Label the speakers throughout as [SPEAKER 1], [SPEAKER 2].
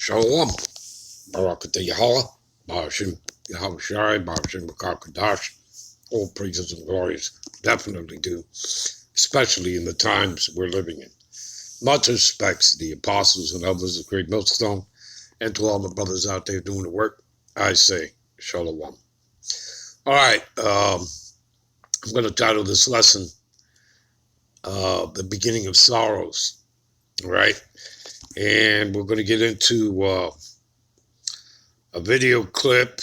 [SPEAKER 1] Shalom. Barakatah Yahweh. Ba'ashim Yahweh Shai. Ba'ashim Kadash. All praises and glories definitely do, especially in the times we're living in. Much respects to the apostles and others of Great Millstone, and to all the brothers out there doing the work. I say Shalom. All right. I'm going to title this lesson, The Beginning of Sorrows. All right. And we're going to get into a video clip,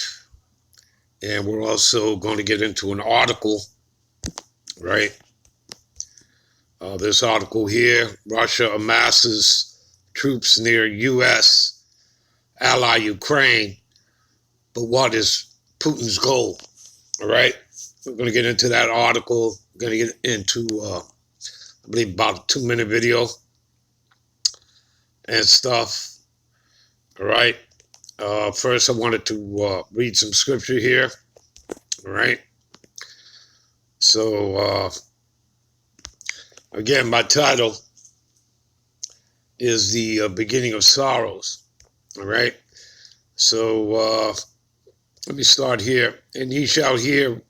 [SPEAKER 1] and we're also going to get into an article, right? This article here: Russia amasses troops near U.S. ally Ukraine, but what is Putin's goal? All right, we're going to get into that article. We're going to get into, I believe, about a 2-minute video and stuff. All right. First, I wanted to read some scripture here. All right. So, again, my title is The Beginning of Sorrows. All right. So, let me start here. And ye shall hear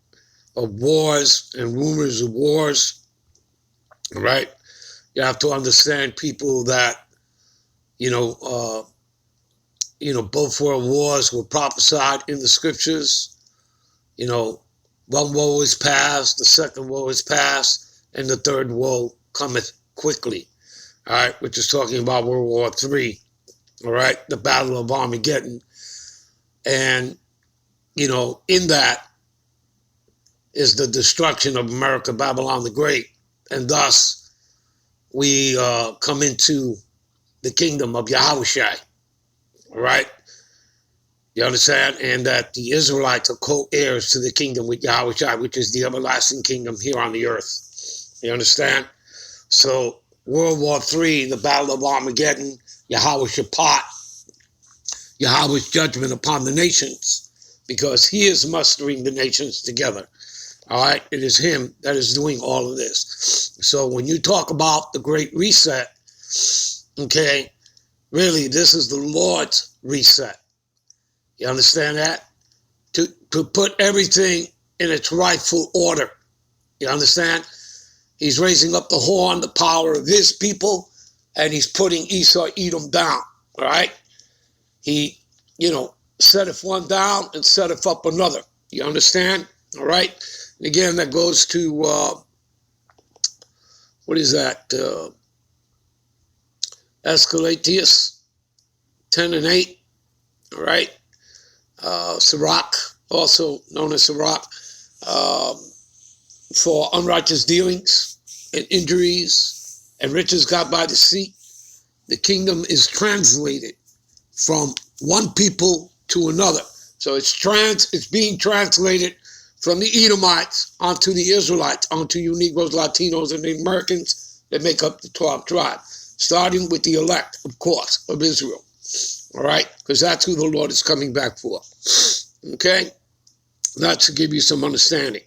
[SPEAKER 1] of wars and rumors of wars. All right. You have to understand, people, that, both world wars were prophesied in the scriptures. One woe is past, the second woe is past, and the third woe cometh quickly. All right, which is talking about World War III. All right, the Battle of Armageddon. And, in that is the destruction of America, Babylon the Great. And thus, we come into the kingdom of Yahushua. All right? You understand? And that the Israelites are co-heirs to the kingdom with Yahushua, which is the everlasting kingdom here on the earth. You understand? So, World War III, the Battle of Armageddon, Yahushua part, Yahweh's judgment upon the nations, because he is mustering the nations together. All right? It is him that is doing all of this. So, when you talk about the Great Reset, okay, really, this is the Lord's reset. You understand that? To put everything in its rightful order. You understand? He's raising up the horn, the power of his people, and he's putting Esau, Edom down. All right? He, setteth one down and setteth up another. You understand? All right? And again, that goes to, what is that? Escalatius 10 and 8. All right? Sirach, also known as Sirach, for unrighteous dealings and injuries and riches got by deceit. The kingdom is translated from one people to another. So it's being translated from the Edomites onto the Israelites, onto you Negroes, Latinos, and the Americans that make up the 12 tribes, starting with the elect, of course, of Israel. All right? Because that's who the Lord is coming back for. Okay? That's to give you some understanding.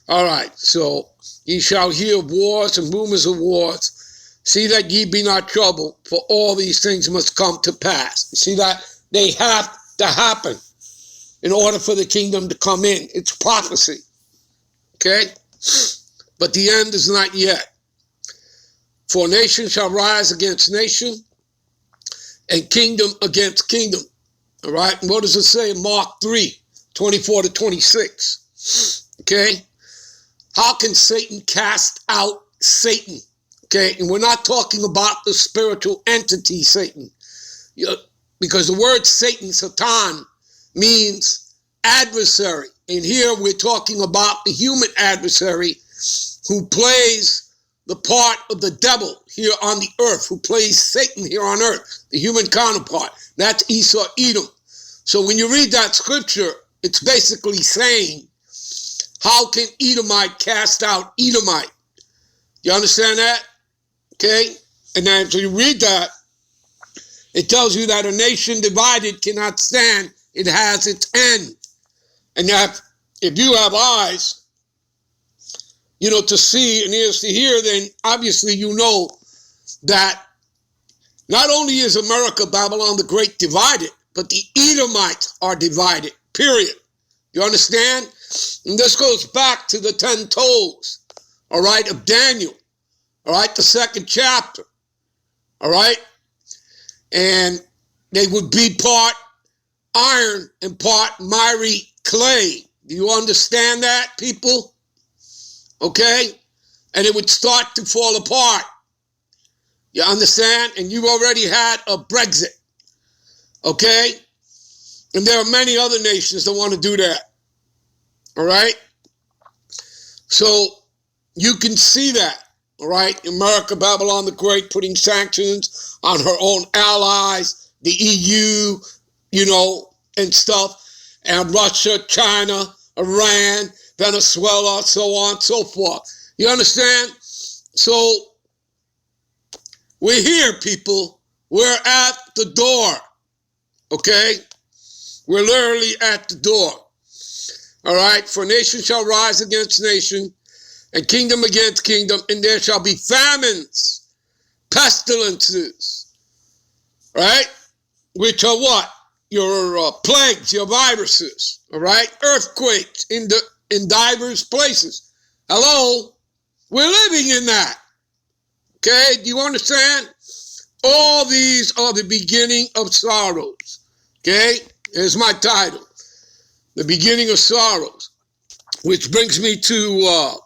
[SPEAKER 1] All right. So, ye shall hear of wars and rumors of wars. See that ye be not troubled, for all these things must come to pass. You see that? They have to happen in order for the kingdom to come in. It's prophecy. Okay? But the end is not yet. For nation shall rise against nation, and kingdom against kingdom. All right? And what does it say in Mark 3, 24 to 26? Okay? How can Satan cast out Satan? Okay? And we're not talking about the spiritual entity Satan. Because the word Satan, Satan, means adversary. And here we're talking about the human adversary who plays the part of the devil here on the earth, who plays Satan here on earth, the human counterpart. That's Esau, Edom. So when you read that scripture, it's basically saying, how can Edomite cast out Edomite? You understand that? Okay? And then if you read that, it tells you that a nation divided cannot stand. It has its end. And that if you have eyes, to see and ears to hear, then obviously you know that Not only is America, Babylon the Great, divided, but the Edomites are divided, period. You understand? And this goes back to the 10 toes, all right, of Daniel, all right, the 2nd chapter, all right? And they would be part iron and part miry clay. Do you understand that, people? Okay? And it would start to fall apart. You understand? And you've already had a Brexit. Okay? And there are many other nations that want to do that. All right? So you can see that. All right? America, Babylon the Great, putting sanctions on her own allies, the EU, and stuff, and Russia, China, Iran, Venezuela, so on, so forth. You understand? So we're here, people. We're at the door. Okay? We're literally at the door. All right? For nation shall rise against nation, and kingdom against kingdom, and there shall be famines, pestilences, right? Which are what? Your plagues, your viruses, all right? Earthquakes in diverse places. Hello? We're living in that. Okay? Do you understand? All these are the beginning of sorrows. Okay? Here's my title. The beginning of sorrows. Which brings me to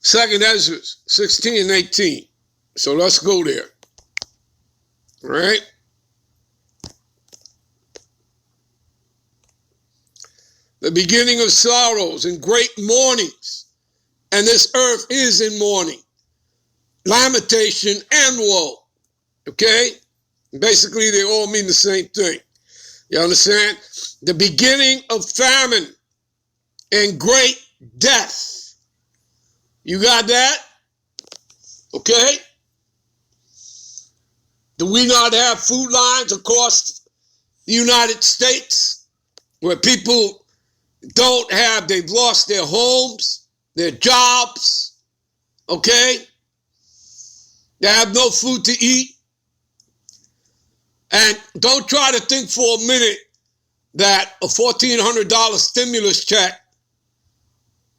[SPEAKER 1] 2nd Ezra 16 and 18. So let's go there. All right? The beginning of sorrows and great mournings. And this earth is in mourning, lamentation, and woe. Okay? Basically, they all mean the same thing. You understand? The beginning of famine and great death. You got that? Okay? Do we not have food lines across the United States where people they've lost their homes, their jobs, okay? They have no food to eat. And don't try to think for a minute that a $1,400 stimulus check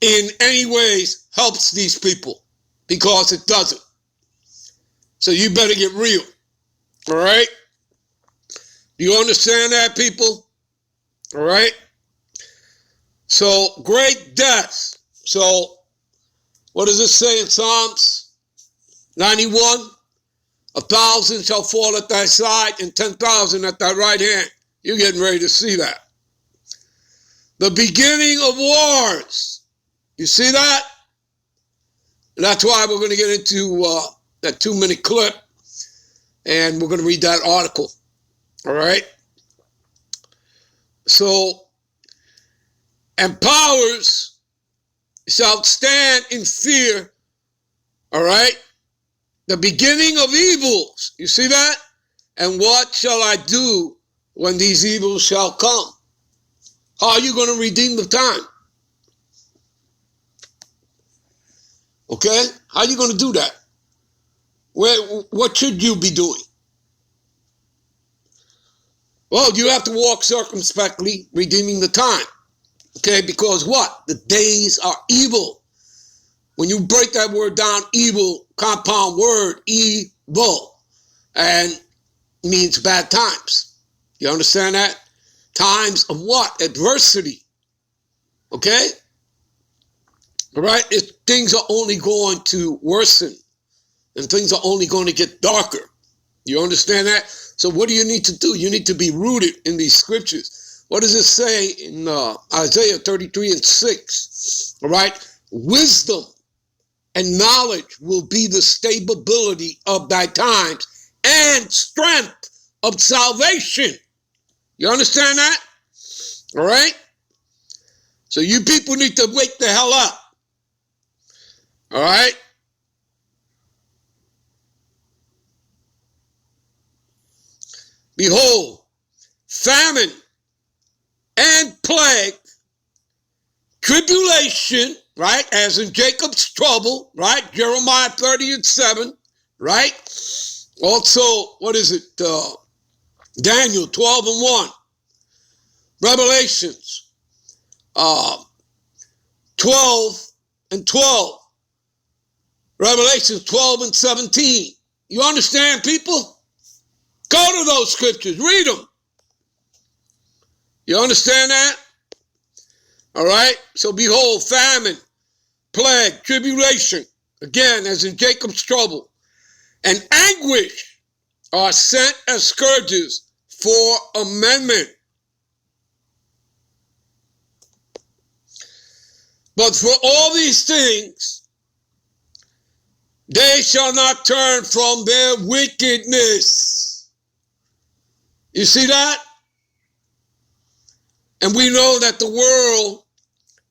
[SPEAKER 1] in any ways helps these people, because it doesn't. So you better get real, all right? Do you understand that, people? All right? So, great death. So, what does it say in Psalms 91? 1,000 shall fall at thy side and 10,000 at thy right hand. You're getting ready to see that. The beginning of wars. You see that? And that's why we're going to get into that 2-minute clip, and we're going to read that article. All right? So, and powers shall stand in fear, all right? The beginning of evils. You see that? And what shall I do when these evils shall come? How are you going to redeem the time? Okay? How are you going to do that? What should you be doing? Well, you have to walk circumspectly, redeeming the time. Okay? Because what? The days are evil. When you break that word down, evil, compound word, evil, and means bad times. You understand that? Times of what? Adversity. Okay? All right? Things are only going to worsen, and things are only going to get darker. You understand that? So what do you need to do? You need to be rooted in these scriptures. What does it say in Isaiah 33 and 6? All right? Wisdom and knowledge will be the stability of thy times and strength of salvation. You understand that? All right? So you people need to wake the hell up. All right? Behold, famine and plague, tribulation, right, as in Jacob's trouble, right, Jeremiah 30 and 7, right? Also, what is it? Daniel 12:1. Revelations 12:12. Revelations 12:17. You understand, people? Go to those scriptures. Read them. You understand that? All right? So behold, famine, plague, tribulation, again, as in Jacob's trouble, and anguish are sent as scourges for amendment. But for all these things, they shall not turn from their wickedness. You see that? And we know that the world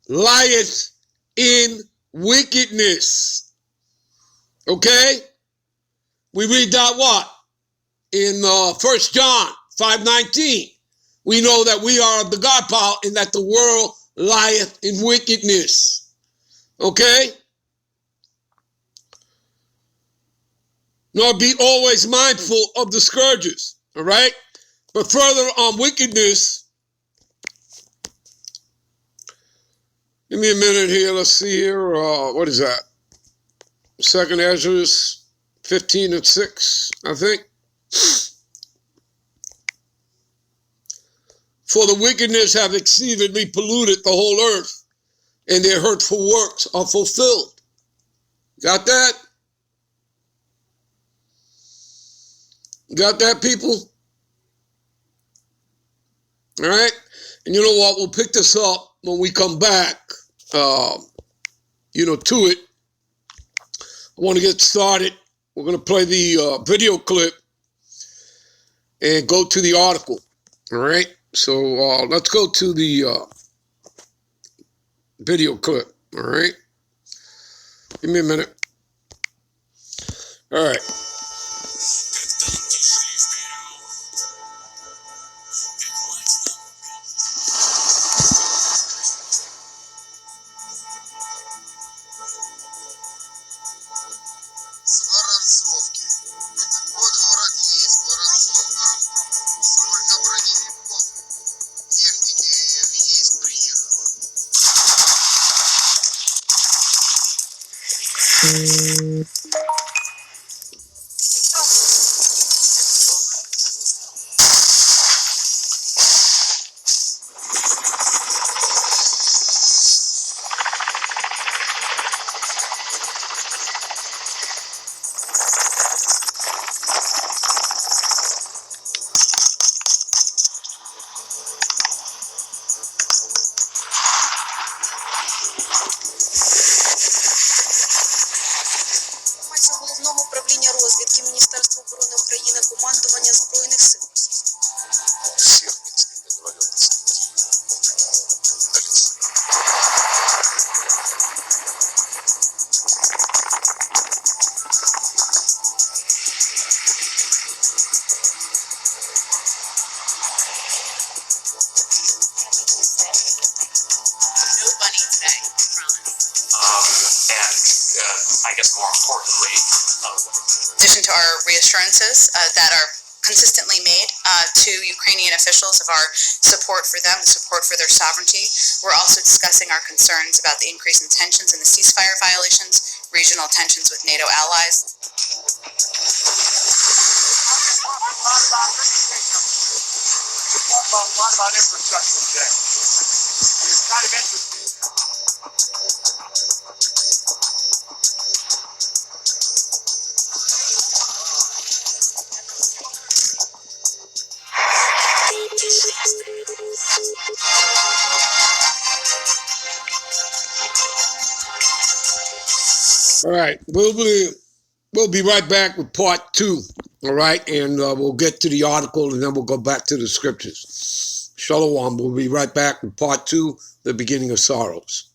[SPEAKER 1] lieth in wickedness. Okay? We read that what? In 1 John 5:19. We know that we are of the God power and that the world lieth in wickedness. Okay? Nor be always mindful of the scourges. All right? But further on wickedness, give me a minute here. Let's see here. What is that? 2 Ezra 15:6, I think. For the wickedness have exceedingly polluted the whole earth, and their hurtful works are fulfilled. Got that? Got that, people? All right? And you know what? We'll pick this up when we come back, to it. I want to get started. We're going to play the video clip and go to the article. All right? So let's go to the video clip. All right? Give me a minute. All right.
[SPEAKER 2] Reassurances that are consistently made to Ukrainian officials of our support for them and support for their sovereignty. We're also discussing our concerns about the increase in tensions and the ceasefire violations, regional tensions with NATO allies.
[SPEAKER 3] A lot about infrastructure today. And it's kind of interesting.
[SPEAKER 1] All right, we'll be right back with part 2. All right, and we'll get to the article and then we'll go back to the scriptures. Shalom. We'll be right back with part 2, the beginning of sorrows.